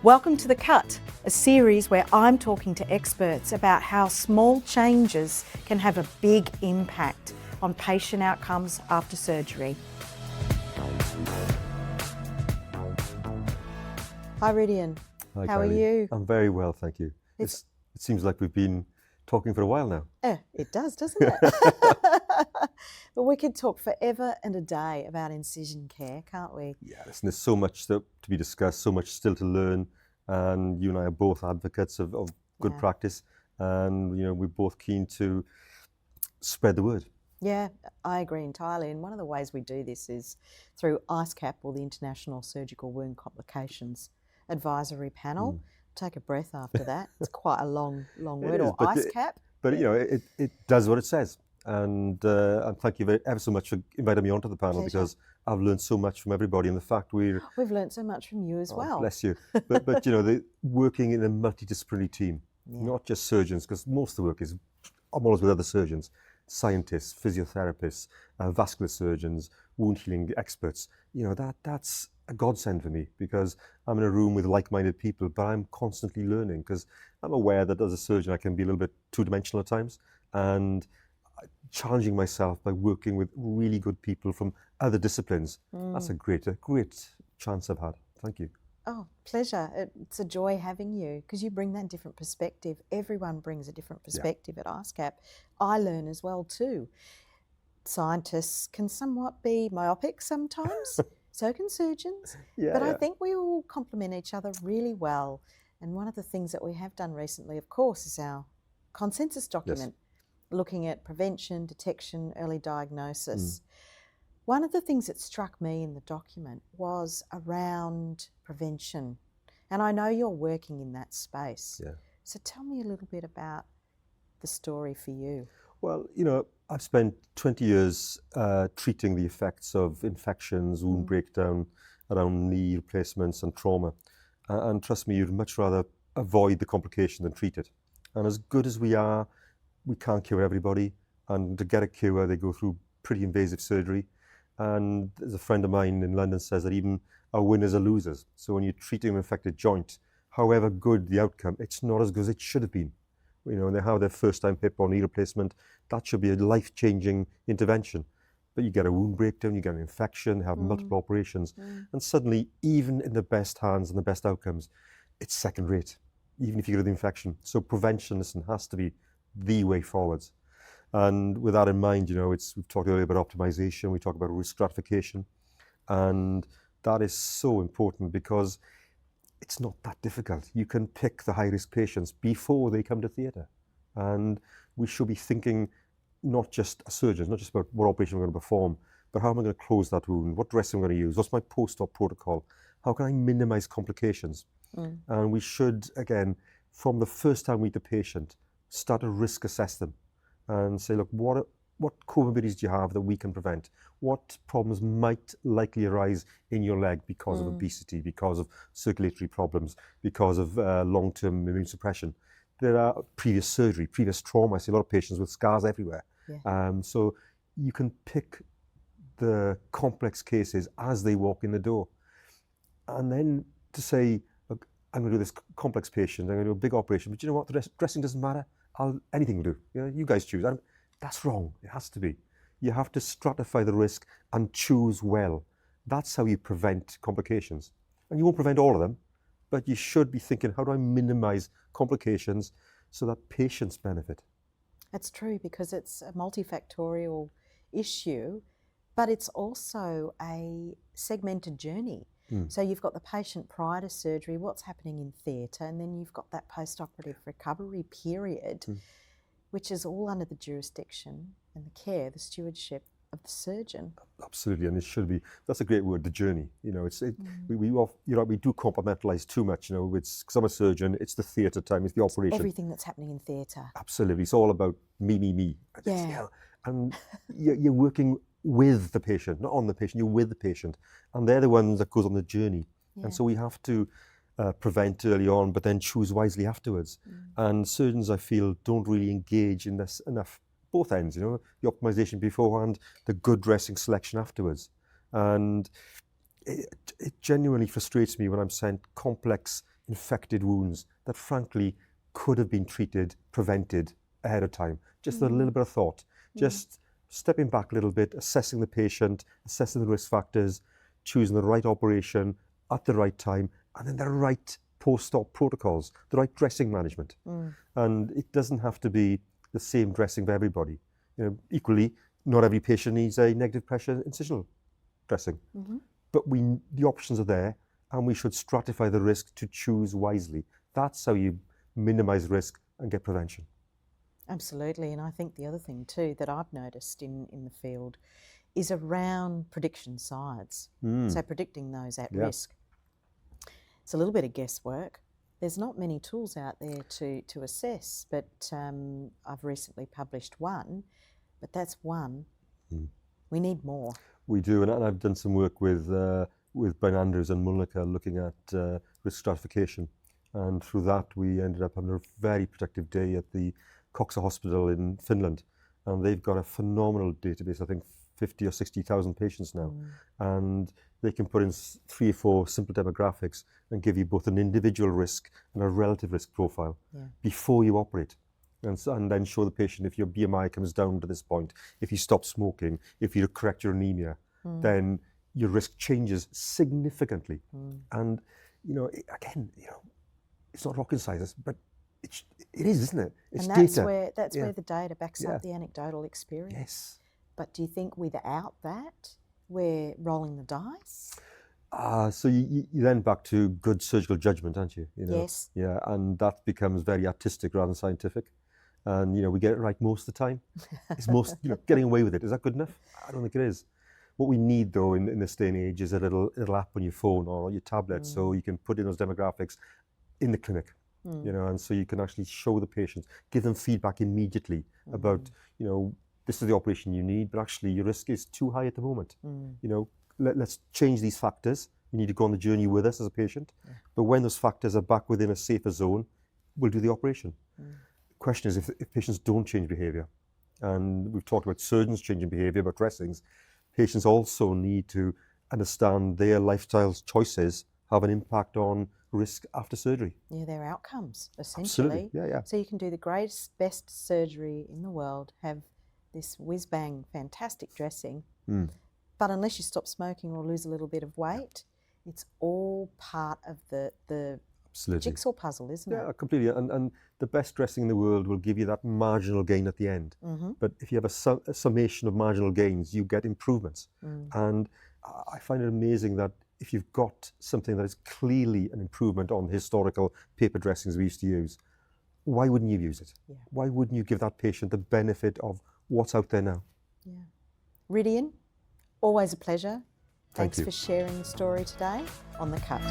Welcome to The Cut, a series where I'm talking to experts about how small changes can have a big impact on patient outcomes after surgery. Hi Rudian, Hi, how are Kylie. you? I'm very well, thank you. It seems like we've been talking for a while now. It does, doesn't it? But we could talk forever and a day about incision care, can't we? Yeah, listen, there's so much to be discussed, so much still to learn, and you and I are both advocates of good Yeah. practice, and we're both keen to spread the word. Yeah, I agree entirely. And one of the ways we do this is through ICECAP, or the International Surgical Wound Complications Advisory Panel. Take a breath after that. It's quite a long word, or ICECAP. But it does what it says. And thank you ever so much for inviting me onto the panel. Pleasure. Because I've learned so much from everybody, and the fact We've learned so much from you as well. Bless you. But the working in a multidisciplinary team, not just surgeons, because most of the work is I'm always with other surgeons, scientists, physiotherapists, vascular surgeons, wound healing experts. That's a godsend for me, because I'm in a room with like-minded people, but I'm constantly learning, because I'm aware that as a surgeon I can be a little bit two-dimensional at times, and challenging myself by working with really good people from other disciplines. That's a great chance I've had. Thank you. Oh, pleasure. It's a joy having you, because you bring that different perspective. Everyone brings a different perspective at ICECAP. I learn as well too. Scientists can somewhat be myopic sometimes, so can surgeons. But I think we all complement each other really well. And one of the things that we have done recently, of course, is our consensus document, looking at prevention, detection, early diagnosis. One of the things that struck me in the document was around prevention. And I know you're working in that space. Yeah. So tell me a little bit about the story for you. Well, I've spent 20 years treating the effects of infections, wound breakdown around knee replacements and trauma. And trust me, you'd much rather avoid the complication than treat it. And as good as we are, we can't cure everybody. And to get a cure, they go through pretty invasive surgery. And there's a friend of mine in London says that even our winners are losers. So when you're treating an infected joint, however good the outcome, it's not as good as it should have been. When they have their first time hip or knee replacement, that should be a life-changing intervention. But you get a wound breakdown, you get an infection, have multiple operations, and suddenly, even in the best hands and the best outcomes, it's second rate, even if you get the infection. So prevention, has to be the way forwards. And with that in mind, we've talked earlier about optimization, we talk about risk stratification, and that is so important because it's not that difficult. You can pick the high-risk patients before they come to theatre. And we should be thinking, not just as surgeons, not just about what operation we're going to perform, but how am I going to close that wound? What dressing I'm going to use? What's my post-op protocol? How can I minimize complications? And we should, again, from the first time we meet the patient, start to risk assess them and say, look, what comorbidities do you have that we can prevent? What problems might likely arise in your leg because of obesity, because of circulatory problems, because of long-term immune suppression? There are previous surgery, previous trauma. I see a lot of patients with scars everywhere. So you can pick the complex cases as they walk in the door. And then to say, look, I'm going to do this complex patient, I'm going to do a big operation, but you know what, the dressing doesn't matter. Anything will do. You guys choose. That's wrong. It has to be. You have to stratify the risk and choose well. That's how you prevent complications. And you won't prevent all of them, but you should be thinking, how do I minimize complications so that patients benefit? That's true, because it's a multifactorial issue, but it's also a segmented journey. So you've got the patient prior to surgery, what's happening in theatre, and then you've got that post-operative recovery period, which is all under the jurisdiction and the care, the stewardship of the surgeon. Absolutely, and it should be. That's a great word, the journey. We do compartmentalize too much. Because I'm a surgeon, it's the theatre time, it's the operation. Everything that's happening in theatre. Absolutely, it's all about me. Yeah. And you're working with the patient, not on the patient. You're with the patient, and they're the ones that goes on the journey. And so we have to prevent early on, but then choose wisely afterwards. And surgeons, I feel, don't really engage in this enough. Both ends, the optimization beforehand, the good dressing selection afterwards. And it genuinely frustrates me when I'm sent complex infected wounds that frankly could have been treated, prevented ahead of time. Just a little bit of thought, just stepping back a little bit, assessing the patient, assessing the risk factors, choosing the right operation at the right time, and then the right post-op protocols, the right dressing management. And it doesn't have to be the same dressing for everybody. Equally, not every patient needs a negative pressure incisional dressing. But the options are there, and we should stratify the risk to choose wisely. That's how you minimize risk and get prevention. Absolutely, and I think the other thing too that I've noticed in the field is around prediction sides. So predicting those at risk. It's a little bit of guesswork. There's not many tools out there to assess, but I've recently published one, but that's one. We need more. We do, and I've done some work with Brian Andrews and Mulnica looking at risk stratification, and through that we ended up having a very productive day at the Coxa Hospital in Finland, and they've got a phenomenal database, I think 50 or 60,000 patients now, and they can put in 3 or 4 simple demographics and give you both an individual risk and a relative risk profile before you operate. And then show the patient if your BMI comes down to this point, if you stop smoking, if you correct your anemia, then your risk changes significantly. And, again, it's not rocket science, but it is, isn't it? It's and that's data. where the data backs up the anecdotal experience. Yes. But do you think without that, we're rolling the dice? So you then back to good surgical judgment, aren't you? Yes. Yeah, and that becomes very artistic rather than scientific. And, we get it right most of the time. It's getting away with it. Is that good enough? I don't think it is. What we need, though, in this day and age is a little app on your phone or your tablet so you can put in those demographics in the clinic, and so you can actually show the patients, give them feedback immediately about, this is the operation you need, but actually your risk is too high at the moment. Let's change these factors. You need to go on the journey with us as a patient. But when those factors are back within a safer zone, we'll do the operation. The question is if patients don't change behaviour, and we've talked about surgeons changing behaviour, about dressings, patients also need to understand their lifestyle choices have an impact on risk after surgery. Yeah, their outcomes, essentially. Absolutely, yeah. So you can do the greatest, best surgery in the world, have this whiz-bang, fantastic dressing, but unless you stop smoking or lose a little bit of weight, it's all part of the jigsaw puzzle, isn't it? Yeah, completely. And the best dressing in the world will give you that marginal gain at the end. But if you have a summation of marginal gains, you get improvements. And I find it amazing that if you've got something that is clearly an improvement on historical paper dressings we used to use, why wouldn't you use it? Yeah. Why wouldn't you give that patient the benefit of what's out there now? Yeah. Rydian, always a pleasure. Thank Thanks for sharing the story today on The Cut.